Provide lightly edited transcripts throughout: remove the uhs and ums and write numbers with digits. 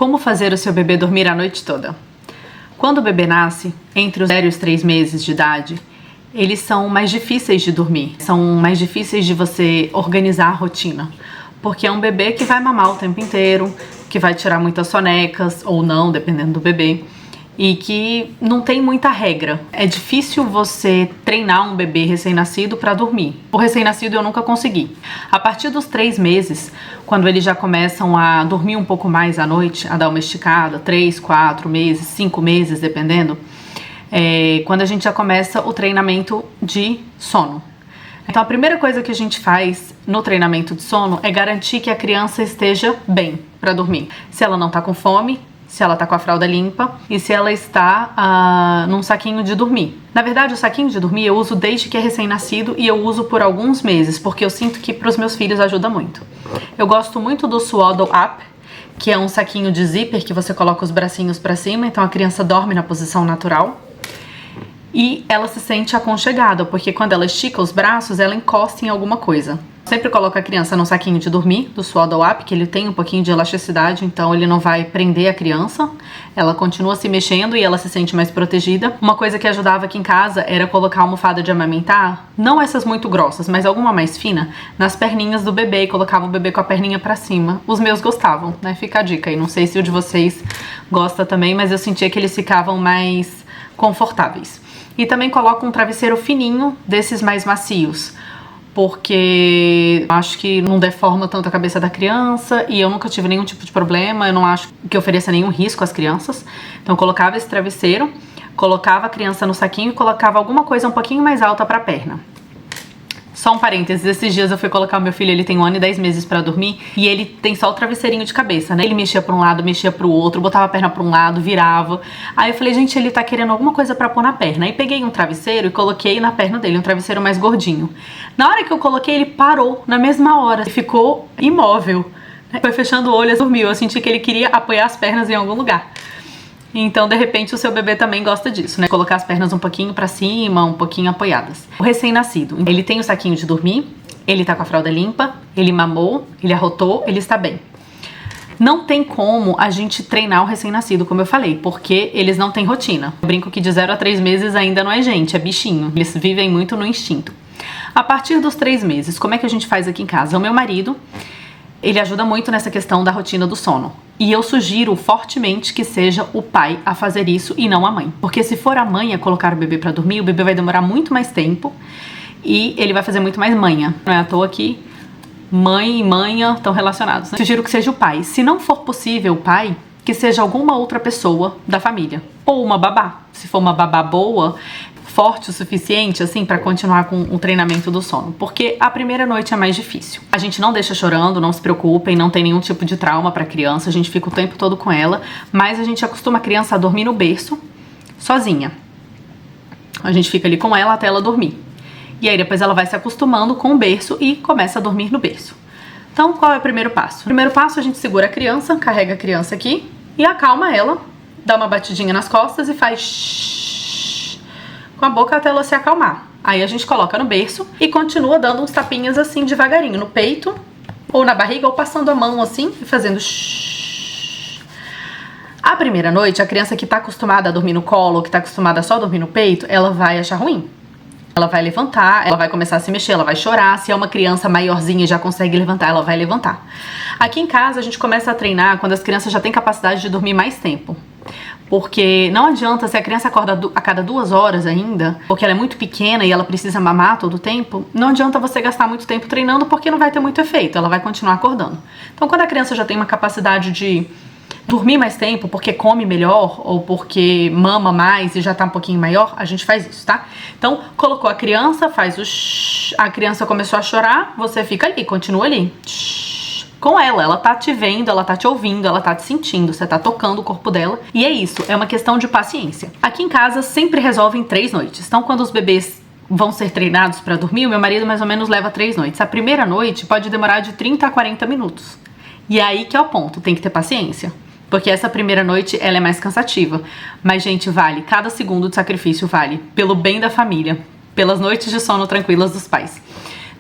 Como fazer o seu bebê dormir a noite toda? Quando o bebê nasce, entre os 0 e os 3 meses de idade, eles são mais difíceis de dormir, são mais difíceis de você organizar a rotina, porque é um bebê que vai mamar o tempo inteiro, que vai tirar muitas sonecas, ou não, dependendo do bebê, e que não tem muita regra. É difícil você treinar um bebê recém-nascido para dormir. O recém-nascido eu nunca consegui. A partir dos 3 meses, quando eles já começam a dormir um pouco mais à noite, a dar uma esticada, 3, 4 meses, 5 meses, dependendo, quando a gente já começa o treinamento de sono. Então a primeira coisa que a gente faz no treinamento de sono é garantir que a criança esteja bem para dormir. Se ela não está com fome, se ela tá com a fralda limpa e se ela está num saquinho de dormir. Na verdade, o saquinho de dormir eu uso desde que é recém-nascido e eu uso por alguns meses, porque eu sinto que pros meus filhos ajuda muito. Eu gosto muito do Swaddle Up, que é um saquinho de zíper que você coloca os bracinhos pra cima, então a criança dorme na posição natural. E ela se sente aconchegada, porque quando ela estica os braços, ela encosta em alguma coisa. Sempre coloco a criança num saquinho de dormir, do Swaddle Up, que ele tem um pouquinho de elasticidade, então ele não vai prender a criança. Ela continua se mexendo e ela se sente mais protegida. Uma coisa que ajudava aqui em casa era colocar a almofada de amamentar, não essas muito grossas, mas alguma mais fina, nas perninhas do bebê, e colocava o bebê com a perninha pra cima. Os meus gostavam, né? Fica a dica aí. Não sei se o de vocês gosta também, mas eu sentia que eles ficavam mais confortáveis. E também coloco um travesseiro fininho, desses mais macios, porque acho que não deforma tanto a cabeça da criança e eu nunca tive nenhum tipo de problema, eu não acho que ofereça nenhum risco às crianças. Então eu colocava esse travesseiro, colocava a criança no saquinho e colocava alguma coisa um pouquinho mais alta para a perna. Só um parênteses, esses dias eu fui colocar o meu filho, ele tem 1 ano e 10 meses pra dormir, e ele tem só o travesseirinho de cabeça, né? Ele mexia pra um lado, mexia pro outro, botava a perna pra um lado, virava. Aí eu falei, gente, ele tá querendo alguma coisa pra pôr na perna. Aí peguei um travesseiro e coloquei na perna dele, um travesseiro mais gordinho. Na hora que eu coloquei, ele parou na mesma hora, ficou imóvel. Foi fechando o olho e dormiu. Eu senti que ele queria apoiar as pernas em algum lugar. Então, de repente, o seu bebê também gosta disso, né? Colocar as pernas um pouquinho pra cima, um pouquinho apoiadas. O recém-nascido, ele tem o saquinho de dormir, ele tá com a fralda limpa, ele mamou, ele arrotou, ele está bem. Não tem como a gente treinar o recém-nascido, como eu falei, porque eles não têm rotina. Eu brinco que de 0 a 3 meses ainda não é gente, é bichinho. Eles vivem muito no instinto. A partir dos 3 meses, como é que a gente faz aqui em casa? O meu marido, ele ajuda muito nessa questão da rotina do sono. E eu sugiro fortemente que seja o pai a fazer isso e não a mãe. Porque se for a mãe a colocar o bebê pra dormir, o bebê vai demorar muito mais tempo e ele vai fazer muito mais manha. Não é à toa que mãe e manha estão relacionados, né? Sugiro que seja o pai. Se não for possível o pai, que seja alguma outra pessoa da família. Ou uma babá. Se for uma babá boa, forte o suficiente, assim, pra continuar com o treinamento do sono. Porque a primeira noite é mais difícil. A gente não deixa chorando, não se preocupem, não tem nenhum tipo de trauma pra criança, a gente fica o tempo todo com ela, mas a gente acostuma a criança a dormir no berço, sozinha. A gente fica ali com ela até ela dormir. E aí depois ela vai se acostumando com o berço e começa a dormir no berço. Então, qual é o primeiro passo? O primeiro passo, a gente segura a criança, carrega a criança aqui e acalma ela, dá uma batidinha nas costas e faz com a boca até ela se acalmar. Aí a gente coloca no berço e continua dando uns tapinhas assim devagarinho, no peito ou na barriga, ou passando a mão assim e fazendo shhh. A primeira noite, a criança que tá acostumada a dormir no colo, que tá acostumada a só dormir no peito, ela vai achar ruim. Ela vai levantar, ela vai começar a se mexer, ela vai chorar. Se é uma criança maiorzinha e já consegue levantar, ela vai levantar. Aqui em casa a gente começa a treinar quando as crianças já têm capacidade de dormir mais tempo. Porque não adianta, se a criança acorda a cada 2 horas ainda, porque ela é muito pequena e ela precisa mamar todo o tempo, não adianta você gastar muito tempo treinando, porque não vai ter muito efeito, ela vai continuar acordando. Então quando a criança já tem uma capacidade de dormir mais tempo, porque come melhor ou porque mama mais e já tá um pouquinho maior, a gente faz isso, tá? Então colocou a criança, faz o shhh, a criança começou a chorar, você fica ali, continua ali, shhh. Com ela tá te vendo, ela tá te ouvindo, ela tá te sentindo, você tá tocando o corpo dela. E é isso, é uma questão de paciência. Aqui em casa sempre resolve em 3 noites. Então quando os bebês vão ser treinados pra dormir, o meu marido mais ou menos leva 3 noites. A primeira noite pode demorar de 30 a 40 minutos. E é aí que é o ponto, tem que ter paciência. Porque essa primeira noite, ela é mais cansativa. Mas, gente, vale. Cada segundo de sacrifício vale. Pelo bem da família. Pelas noites de sono tranquilas dos pais.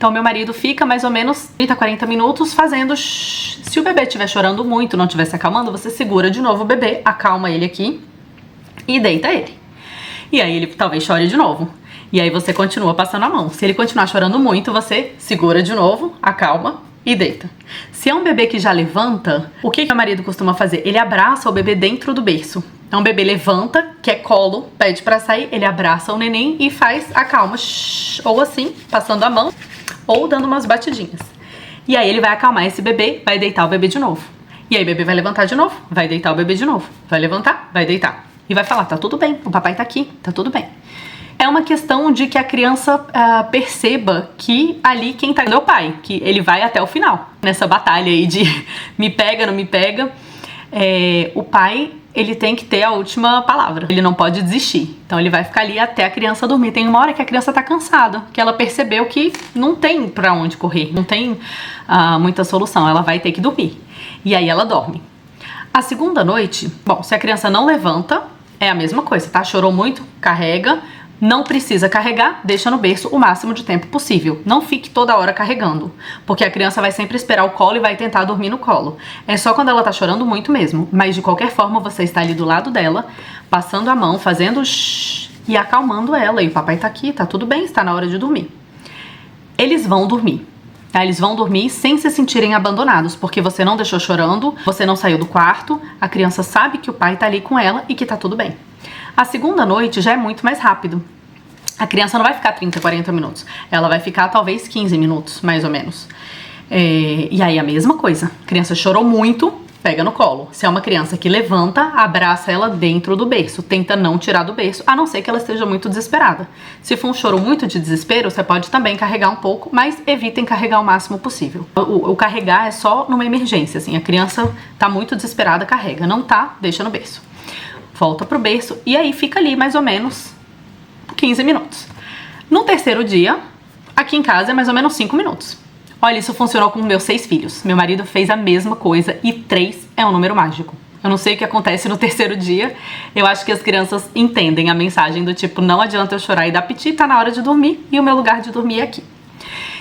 Então meu marido fica mais ou menos 30, 40 minutos fazendo shh. Se o bebê estiver chorando muito, não estiver se acalmando, você segura de novo o bebê, acalma ele aqui e deita ele. E aí ele talvez chore de novo. E aí você continua passando a mão. Se ele continuar chorando muito, você segura de novo, acalma e deita. Se é um bebê que já levanta, o que meu marido costuma fazer? Ele abraça o bebê dentro do berço. Então o bebê levanta, quer colo, pede pra sair, ele abraça o neném e faz a calma, shh, ou assim, passando a mão, ou dando umas batidinhas. E aí ele vai acalmar esse bebê, vai deitar o bebê de novo. E aí o bebê vai levantar de novo, vai deitar o bebê de novo, vai levantar, vai deitar. E vai falar, tá tudo bem, o papai tá aqui, tá tudo bem. É uma questão de que a criança perceba que ali quem tá é o pai, que ele vai até o final. Nessa batalha aí de me pega, não me pega, o pai, ele tem que ter a última palavra. Ele não pode desistir. Então ele vai ficar ali até a criança dormir. Tem uma hora que a criança tá cansada, que ela percebeu que não tem pra onde correr, não tem muita solução, ela vai ter que dormir. E aí ela dorme. A segunda noite, bom, se a criança não levanta, é a mesma coisa, tá? Chorou muito, carrega. Não precisa carregar, deixa no berço o máximo de tempo possível. Não fique toda hora carregando, porque a criança vai sempre esperar o colo e vai tentar dormir no colo. É só quando ela tá chorando muito mesmo, mas de qualquer forma você está ali do lado dela, passando a mão, fazendo shh, e acalmando ela. E o papai tá aqui, tá tudo bem, está na hora de dormir. Eles vão dormir. Tá? Eles vão dormir sem se sentirem abandonados, porque você não deixou chorando, você não saiu do quarto, a criança sabe que o pai tá ali com ela e que tá tudo bem. A segunda noite já é muito mais rápido. A criança não vai ficar 30, 40 minutos. Ela vai ficar talvez 15 minutos, mais ou menos. E aí a mesma coisa. A criança chorou muito, pega no colo. Se é uma criança que levanta, abraça ela dentro do berço. Tenta não tirar do berço, a não ser que ela esteja muito desesperada. Se for um choro muito de desespero, você pode também carregar um pouco, mas evitem carregar o máximo possível. O carregar é só numa emergência, assim. A criança tá muito desesperada, carrega. Não tá, deixa no berço. Volta pro berço e aí fica ali mais ou menos 15 minutos. No terceiro dia, aqui em casa é mais ou menos 5 minutos. Olha, isso funcionou com meus 6 filhos. Meu marido fez a mesma coisa e 3 é um número mágico. Eu não sei o que acontece no terceiro dia. Eu acho que as crianças entendem a mensagem do tipo, não adianta eu chorar e dar piti, tá na hora de dormir e o meu lugar de dormir é aqui.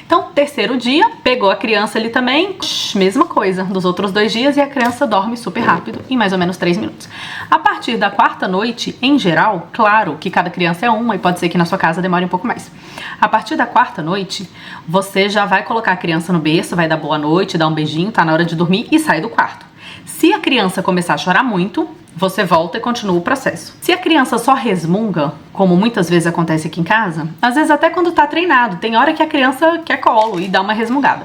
Então, terceiro dia, pegou a criança ali também, mesma coisa dos outros 2 dias e a criança dorme super rápido, em mais ou menos 3 minutos. A partir da quarta noite, em geral, claro que cada criança é uma e pode ser que na sua casa demore um pouco mais. A partir da quarta noite, você já vai colocar a criança no berço, vai dar boa noite, dar um beijinho, tá na hora de dormir e sai do quarto. Se a criança começar a chorar muito, você volta e continua o processo. Se a criança só resmunga, como muitas vezes acontece aqui em casa, às vezes até quando tá treinado, tem hora que a criança quer colo e dá uma resmungada.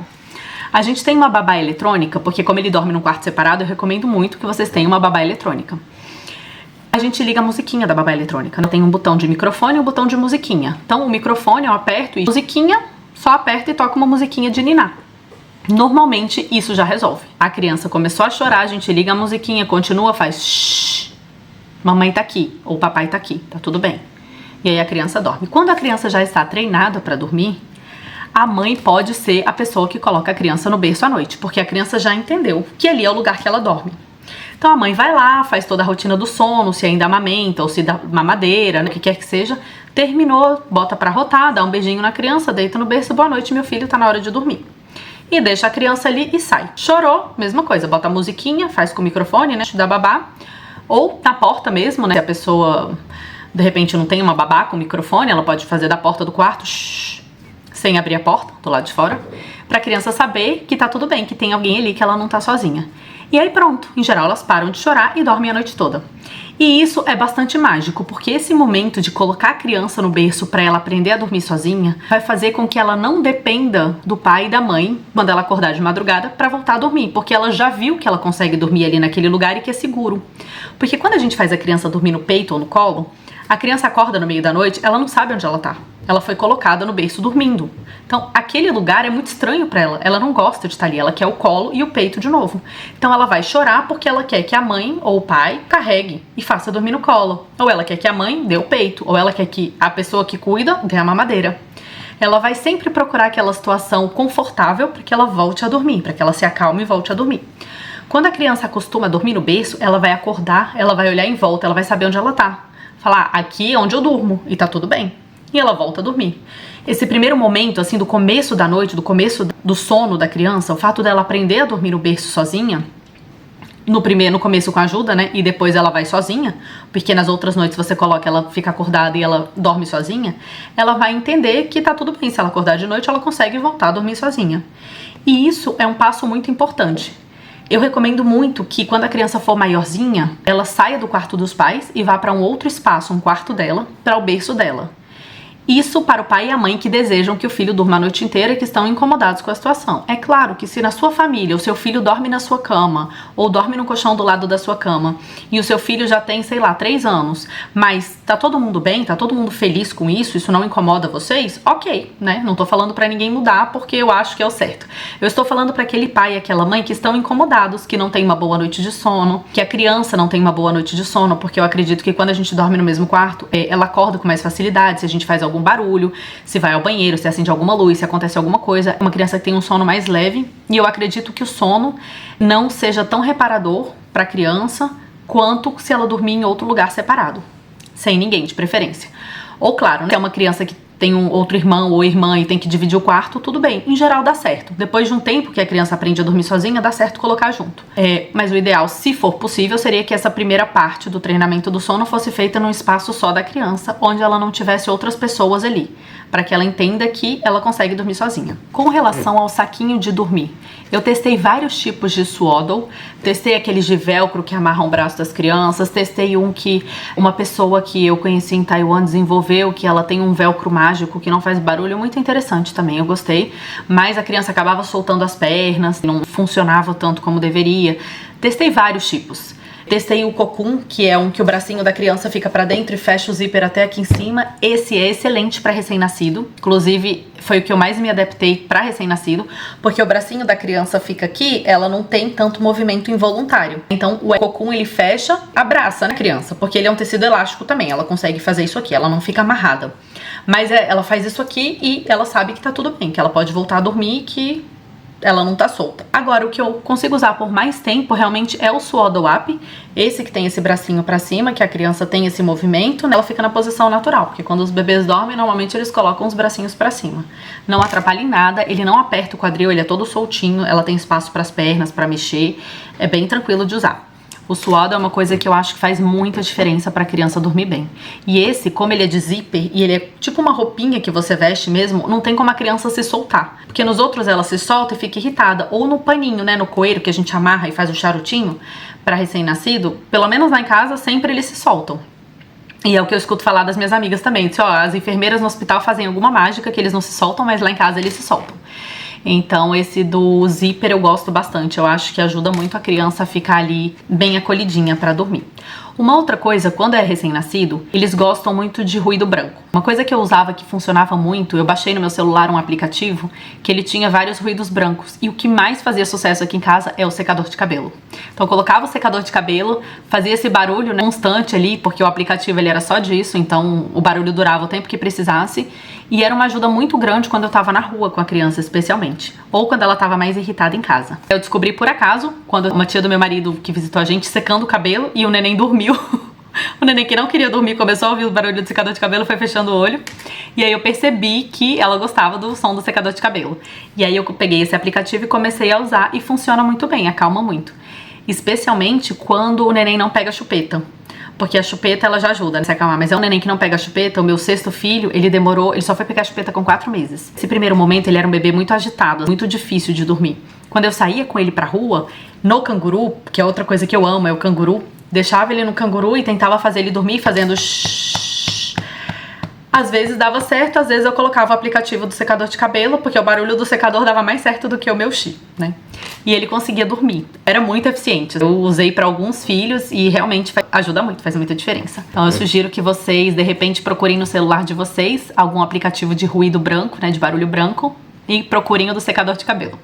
A gente tem uma babá eletrônica, porque como ele dorme num quarto separado, eu recomendo muito que vocês tenham uma babá eletrônica. A gente liga a musiquinha da babá eletrônica. Tem um botão de microfone e um botão de musiquinha. Então o microfone eu aperto e musiquinha, só aperta e toca uma musiquinha de ninar. Normalmente isso já resolve. A criança começou a chorar, a gente liga a musiquinha, continua, faz shhh, mamãe tá aqui, ou papai tá aqui, tá tudo bem. E aí a criança dorme. Quando a criança já está treinada para dormir, a mãe pode ser a pessoa que coloca a criança no berço à noite, porque a criança já entendeu que ali é o lugar que ela dorme. Então a mãe vai lá, faz toda a rotina do sono, se ainda amamenta ou se dá mamadeira, né, o que quer que seja. Terminou, bota pra rotar, dá um beijinho na criança, deita no berço, boa noite meu filho, tá na hora de dormir. E deixa a criança ali e sai. Chorou, mesma coisa, bota a musiquinha, faz com o microfone, né, da babá, ou na porta mesmo, né, se a pessoa de repente não tem uma babá com microfone, ela pode fazer da porta do quarto, shh, sem abrir a porta, do lado de fora, pra criança saber que tá tudo bem, que tem alguém ali, que ela não tá sozinha. E aí pronto, em geral elas param de chorar e dormem a noite toda. E isso é bastante mágico, porque esse momento de colocar a criança no berço para ela aprender a dormir sozinha vai fazer com que ela não dependa do pai e da mãe quando ela acordar de madrugada para voltar a dormir, porque ela já viu que ela consegue dormir ali naquele lugar e que é seguro. Porque quando a gente faz a criança dormir no peito ou no colo, a criança acorda no meio da noite, ela não sabe onde ela tá. Ela foi colocada no berço dormindo. Então, aquele lugar é muito estranho pra ela. Ela não gosta de estar ali. Ela quer o colo e o peito de novo. Então, ela vai chorar porque ela quer que a mãe ou o pai carregue e faça dormir no colo. Ou ela quer que a mãe dê o peito. Ou ela quer que a pessoa que cuida dê a mamadeira. Ela vai sempre procurar aquela situação confortável para que ela volte a dormir, para que ela se acalme e volte a dormir. Quando a criança acostuma a dormir no berço, ela vai acordar, ela vai olhar em volta, ela vai saber onde ela tá. Falar, aqui é onde eu durmo e tá tudo bem. e ela volta a dormir. Esse primeiro momento, assim, do começo da noite, do começo do sono da criança, o fato dela aprender a dormir no berço sozinha, no começo com ajuda, né, e depois ela vai sozinha, porque nas outras noites você coloca, ela fica acordada e ela dorme sozinha, ela vai entender que tá tudo bem, se ela acordar de noite, ela consegue voltar a dormir sozinha. E isso é um passo muito importante. Eu recomendo muito que quando a criança for maiorzinha, ela saia do quarto dos pais e vá para um outro espaço, um quarto dela, para o berço dela. Isso para o pai e a mãe que desejam que o filho durma a noite inteira e que estão incomodados com a situação. É claro que se na sua família o seu filho dorme na sua cama ou dorme no colchão do lado da sua cama e o seu filho já tem, sei lá, 3 anos, mas tá todo mundo bem, tá todo mundo feliz com isso não incomoda vocês, ok, né? Não tô falando pra ninguém mudar porque eu acho que é o certo. Eu estou falando pra aquele pai e aquela mãe que estão incomodados, que não tem uma boa noite de sono, que a criança não tem uma boa noite de sono, porque eu acredito que quando a gente dorme no mesmo quarto, ela acorda com mais facilidade, se a gente faz algum barulho, se vai ao banheiro, se acende alguma luz, se acontece alguma coisa. É uma criança que tem um sono mais leve e eu acredito que o sono não seja tão reparador para a criança quanto se ela dormir em outro lugar separado, sem ninguém de preferência. Ou claro, né, se é uma criança que tem um outro irmão ou irmã e tem que dividir o quarto, tudo bem. Em geral dá certo. Depois de um tempo que a criança aprende a dormir sozinha, dá certo colocar junto. Mas o ideal, se for possível, seria que essa primeira parte do treinamento do sono fosse feita num espaço só da criança, onde ela não tivesse outras pessoas ali, para que ela entenda que ela consegue dormir sozinha. Com relação ao saquinho de dormir, eu testei vários tipos de swaddle, testei aqueles de velcro que amarram o braço das crianças, testei um que uma pessoa que eu conheci em Taiwan desenvolveu, que ela tem um velcro mágico que não faz barulho, muito interessante também, eu gostei, mas a criança acabava soltando as pernas, não funcionava tanto como deveria. Testei vários tipos. Testei o Cocoon, que é um que o bracinho da criança fica pra dentro e fecha o zíper até aqui em cima. Esse é excelente pra recém-nascido. Inclusive, foi o que eu mais me adaptei pra recém-nascido, porque o bracinho da criança fica aqui, ela não tem tanto movimento involuntário. Então, o Cocoon, ele fecha, abraça, né, a criança, porque ele é um tecido elástico também. Ela consegue fazer isso aqui, ela não fica amarrada. Mas ela faz isso aqui e ela sabe que tá tudo bem, que ela pode voltar a dormir e que ela não tá solta. Agora, o que eu consigo usar por mais tempo realmente é o Swaddle Up, esse que tem esse bracinho pra cima, que a criança tem esse movimento, né? Ela fica na posição natural, porque quando os bebês dormem, normalmente eles colocam os bracinhos pra cima. Não atrapalha em nada, ele não aperta o quadril, ele é todo soltinho, ela tem espaço pras pernas, pra mexer, é bem tranquilo de usar. O Swaddle é uma coisa que eu acho que faz muita diferença pra criança dormir bem. E esse, como ele é de zíper e ele é tipo uma roupinha que você veste mesmo, não tem como a criança se soltar. Porque nos outros ela se solta e fica irritada. Ou no paninho, né, no coeiro que a gente amarra e faz o charutinho pra recém-nascido, pelo menos lá em casa sempre eles se soltam. E é o que eu escuto falar das minhas amigas também. Diz, ó, as enfermeiras no hospital fazem alguma mágica que eles não se soltam, mas lá em casa eles se soltam. Então esse do zíper eu gosto bastante, eu acho que ajuda muito a criança a ficar ali bem acolhidinha pra dormir. Uma outra coisa, quando é recém-nascido, eles gostam muito de ruído branco. Uma coisa que eu usava que funcionava muito, eu baixei no meu celular um aplicativo que ele tinha vários ruídos brancos. E o que mais fazia sucesso aqui em casa é o secador de cabelo. Então eu colocava o secador de cabelo, fazia esse barulho, né, constante ali, porque o aplicativo ele era só disso, então o barulho durava o tempo que precisasse. E era uma ajuda muito grande quando eu tava na rua com a criança, especialmente. Ou quando ela tava mais irritada em casa. Eu descobri por acaso, quando uma tia do meu marido que visitou a gente secando o cabelo e o neném dormiu. O neném que não queria dormir começou a ouvir o barulho do secador de cabelo, foi fechando o olho. E aí eu percebi que ela gostava do som do secador de cabelo. E aí eu peguei esse aplicativo e comecei a usar e funciona muito bem, acalma muito. Especialmente quando o neném não pega a chupeta. Porque a chupeta ela já ajuda, né, a se acalmar. Mas é um neném que não pega a chupeta. O meu 6º filho, ele só foi pegar a chupeta com 4 meses. Esse primeiro momento ele era um bebê muito agitado, muito difícil de dormir. Quando eu saía com ele pra rua, no canguru, que é outra coisa que eu amo, é o canguru, deixava ele no canguru e tentava fazer ele dormir fazendo shhh. Às vezes dava certo, às vezes eu colocava o aplicativo do secador de cabelo, porque o barulho do secador dava mais certo do que o meu xixi, né? E ele conseguia dormir. Era muito eficiente. Eu usei para alguns filhos e realmente ajuda muito, faz muita diferença. Então eu sugiro que vocês, de repente, procurem no celular de vocês algum aplicativo de ruído branco, né, de barulho branco, e procurem o do secador de cabelo.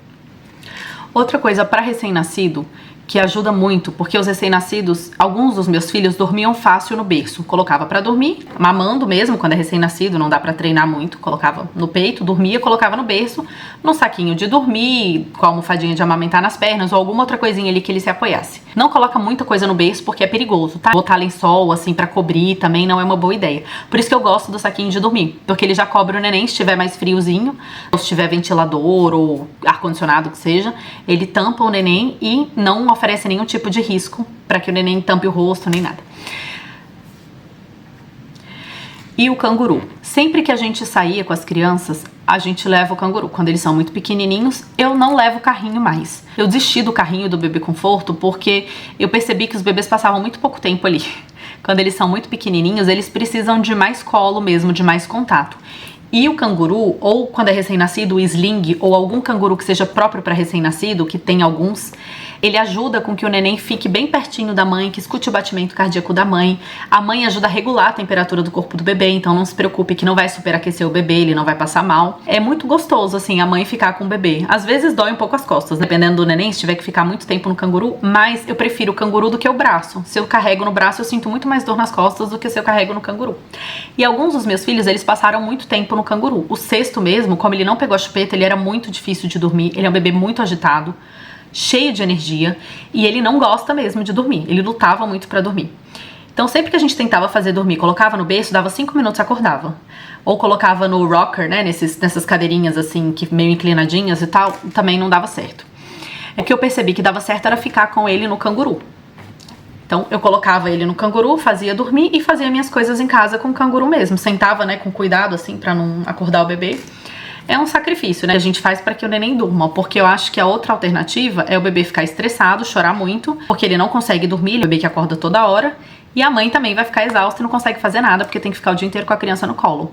Outra coisa para recém-nascido que ajuda muito, porque os recém-nascidos, alguns dos meus filhos dormiam fácil no berço. Colocava pra dormir, mamando mesmo, quando é recém-nascido, não dá pra treinar muito. Colocava no peito, dormia, colocava no berço, num saquinho de dormir, com a almofadinha de amamentar nas pernas, ou alguma outra coisinha ali que ele se apoiasse. Não coloca muita coisa no berço, porque é perigoso, tá? Botar lençol, assim, pra cobrir também não é uma boa ideia. Por isso que eu gosto do saquinho de dormir, porque ele já cobre o neném se estiver mais friozinho, ou se tiver ventilador, ou ar-condicionado, que seja, ele tampa o neném e não oferece nenhum tipo de risco para que o neném tampe o rosto, nem nada. E o canguru. Sempre que a gente saía com as crianças, a gente leva o canguru. Quando eles são muito pequenininhos, eu não levo o carrinho mais. Eu desisti do carrinho do bebê conforto porque eu percebi que os bebês passavam muito pouco tempo ali. Quando eles são muito pequenininhos, eles precisam de mais colo mesmo, de mais contato. E o canguru, ou quando é recém-nascido, o sling, ou algum canguru que seja próprio para recém-nascido, que tem alguns, ele ajuda com que o neném fique bem pertinho da mãe, que escute o batimento cardíaco da mãe. A mãe ajuda a regular a temperatura do corpo do bebê, então não se preocupe que não vai superaquecer o bebê, ele não vai passar mal. É muito gostoso, assim, a mãe ficar com o bebê. Às vezes dói um pouco as costas, dependendo do neném, se tiver que ficar muito tempo no canguru, mas eu prefiro o canguru do que o braço. Se eu carrego no braço, eu sinto muito mais dor nas costas do que se eu carrego no canguru. E alguns dos meus filhos, eles passaram muito tempo no canguru. O sexto mesmo, como ele não pegou a chupeta, ele era muito difícil de dormir, ele é um bebê muito agitado, cheio de energia, e ele não gosta mesmo de dormir, ele lutava muito pra dormir. Então sempre que a gente tentava fazer dormir, colocava no berço, dava 5 minutos e acordava. Ou colocava no rocker, né, nessas cadeirinhas assim, que meio inclinadinhas e tal, também não dava certo. O que eu percebi que dava certo era ficar com ele no canguru. Então eu colocava ele no canguru, fazia dormir e fazia minhas coisas em casa com o canguru mesmo. Sentava, né, com cuidado assim pra não acordar o bebê. É um sacrifício, né, a gente faz pra que o neném durma, porque eu acho que a outra alternativa é o bebê ficar estressado, chorar muito, porque ele não consegue dormir, ele é o bebê que acorda toda hora, e a mãe também vai ficar exausta e não consegue fazer nada, porque tem que ficar o dia inteiro com a criança no colo.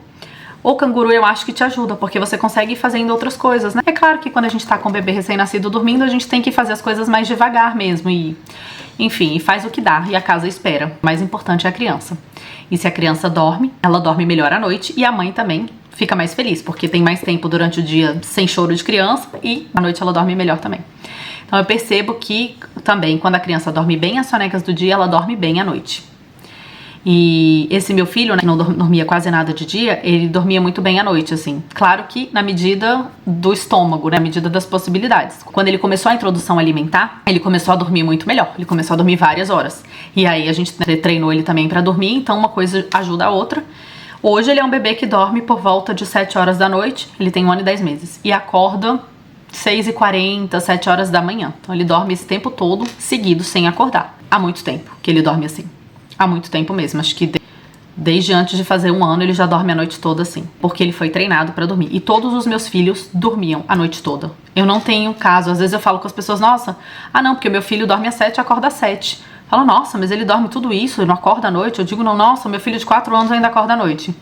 O canguru eu acho que te ajuda, porque você consegue ir fazendo outras coisas, né? É claro que quando a gente tá com o bebê recém-nascido dormindo, a gente tem que fazer as coisas mais devagar mesmo e, enfim, e faz o que dá e a casa espera. O mais importante é a criança. E se a criança dorme, ela dorme melhor à noite e a mãe também fica mais feliz, porque tem mais tempo durante o dia sem choro de criança e à noite ela dorme melhor também. Então eu percebo que também quando a criança dorme bem as sonecas do dia, ela dorme bem à noite. E esse meu filho, né, que não dormia quase nada de dia, ele dormia muito bem à noite, assim. Claro que na medida do estômago, né, na medida das possibilidades. Quando ele começou a introdução alimentar, ele começou a dormir muito melhor. Ele começou a dormir várias horas. E aí a gente treinou ele também pra dormir, então uma coisa ajuda a outra. Hoje ele é um bebê que dorme por volta de 7 horas da noite, ele tem 1 ano e 10 meses. E acorda 6h40, 7 horas da manhã. Então ele dorme esse tempo todo, seguido, sem acordar. Há muito tempo que ele dorme assim. Há muito tempo mesmo, acho que desde antes de fazer 1 ano ele já dorme a noite toda assim, porque ele foi treinado pra dormir. E todos os meus filhos dormiam a noite toda. Eu não tenho caso, às vezes eu falo com as pessoas, nossa, não, porque o meu filho dorme às 7 e acorda às 7. Fala, nossa, mas ele dorme tudo isso, não acorda à noite? Eu digo, não, nossa, meu filho de 4 anos ainda acorda à noite.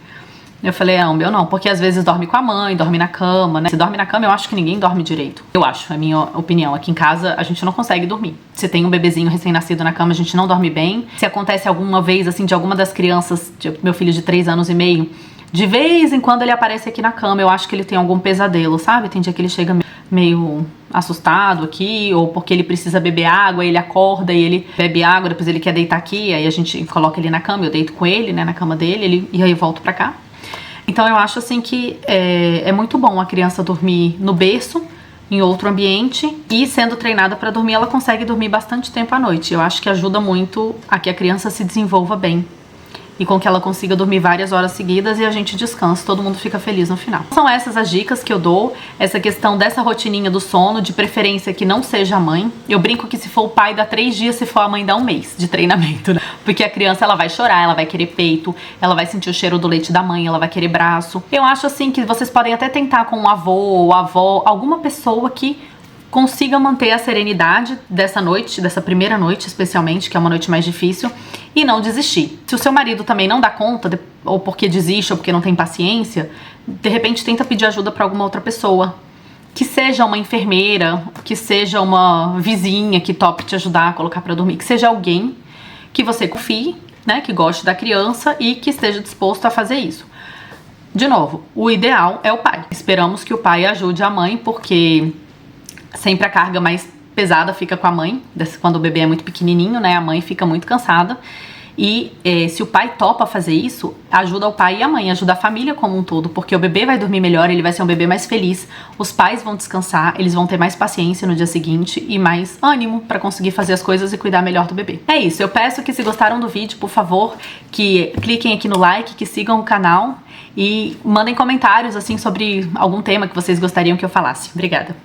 Eu falei, não, meu não, porque às vezes dorme com a mãe, dorme na cama, né? Se dorme na cama, eu acho que ninguém dorme direito. Eu acho, é a minha opinião. Aqui em casa, a gente não consegue dormir. Se tem um bebezinho recém-nascido na cama, a gente não dorme bem. Se acontece alguma vez, assim, de alguma das crianças, tipo, meu filho de 3 anos e meio, de vez em quando ele aparece aqui na cama, eu acho que ele tem algum pesadelo, sabe? Tem dia que ele chega meio assustado aqui, ou porque ele precisa beber água, ele acorda e ele bebe água, depois ele quer deitar aqui, aí a gente coloca ele na cama, eu deito com ele, né, na cama dele, e aí eu volto pra cá. Então eu acho assim que é muito bom a criança dormir no berço, em outro ambiente, e sendo treinada para dormir, ela consegue dormir bastante tempo à noite. Eu acho que ajuda muito a que a criança se desenvolva bem e com que ela consiga dormir várias horas seguidas e a gente descansa, todo mundo fica feliz no final. São essas as dicas que eu dou, essa questão dessa rotininha do sono, de preferência que não seja a mãe. Eu brinco que se for o pai dá 3 dias, se for a mãe dá 1 mês de treinamento, né? Porque a criança, ela vai chorar, ela vai querer peito, ela vai sentir o cheiro do leite da mãe, ela vai querer braço. Eu acho assim que vocês podem até tentar com um avô ou avó, alguma pessoa que consiga manter a serenidade dessa noite, dessa primeira noite especialmente, que é uma noite mais difícil, e não desistir. Se o seu marido também não dá conta, ou porque desiste, ou porque não tem paciência, de repente tenta pedir ajuda para alguma outra pessoa. Que seja uma enfermeira, que seja uma vizinha que tope te ajudar a colocar para dormir, que seja alguém que você confie, né, que goste da criança e que esteja disposto a fazer isso. De novo, o ideal é o pai. Esperamos que o pai ajude a mãe, porque sempre a carga mais pesada fica com a mãe, quando o bebê é muito pequenininho, né? A mãe fica muito cansada. E se o pai topa fazer isso, ajuda o pai e a mãe, ajuda a família como um todo, porque o bebê vai dormir melhor, ele vai ser um bebê mais feliz, os pais vão descansar, eles vão ter mais paciência no dia seguinte e mais ânimo pra conseguir fazer as coisas e cuidar melhor do bebê. É isso, eu peço que, se gostaram do vídeo, por favor, que cliquem aqui no like, que sigam o canal e mandem comentários assim sobre algum tema que vocês gostariam que eu falasse. Obrigada!